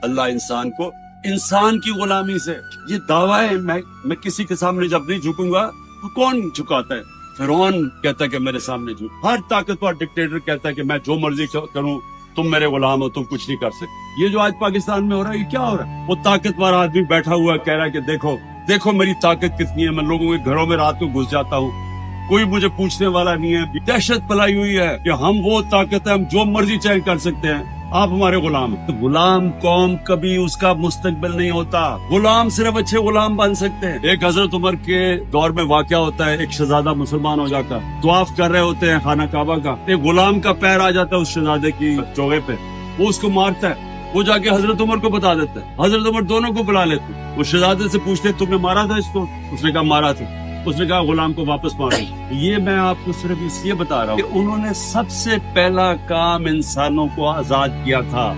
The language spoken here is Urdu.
اللہ انسان کو انسان کی غلامی سے، یہ دعویٰ ہے میں کسی کے سامنے جب نہیں جھکوں گا تو کون جھکاتا ہے؟ فرعون کہتا ہے کہ میرے سامنے جھک، ہر طاقتور ڈکٹیٹر کہتا ہے کہ میں جو مرضی کروں، تم میرے غلام ہو، تم کچھ نہیں کر سکتے۔ یہ جو آج پاکستان میں ہو رہا ہے یہ کیا ہو رہا ہے؟ وہ طاقتور آدمی بیٹھا ہوا ہے، کہہ رہا ہے کہ دیکھو میری طاقت کتنی ہے، میں لوگوں کے گھروں میں رات کو گھس جاتا ہوں، کوئی مجھے پوچھنے والا نہیں ہے۔ دہشت پھیلائی ہوئی ہے کہ ہم وہ طاقت ہے، ہم جو مرضی چاہے کر سکتے ہیں، آپ ہمارے غلام ہیں۔ تو غلام قوم کبھی اس کا مستقبل نہیں ہوتا، غلام صرف اچھے غلام بن سکتے ہیں۔ ایک حضرت عمر کے دور میں واقعہ ہوتا ہے، ایک شہزادہ مسلمان ہو جاتا ہے، طواف کر رہے ہوتے ہیں خانہ کعبہ کا، ایک غلام کا پیر آ جاتا ہے اس شہزادے کی چوغے پہ، وہ اس کو مارتا ہے، وہ جا کے حضرت عمر کو بتا دیتا ہے، حضرت عمر دونوں کو بلا لیتے ہیں، وہ شہزادے سے پوچھتے تم نے مارا تھا اس کو؟ اس نے کہا مارا تھا۔ اس نے کہا غلام کو واپس مارو۔ یہ میں آپ کو صرف اس لیے بتا رہا ہوں کہ انہوں نے سب سے پہلا کام انسانوں کو آزاد کیا تھا۔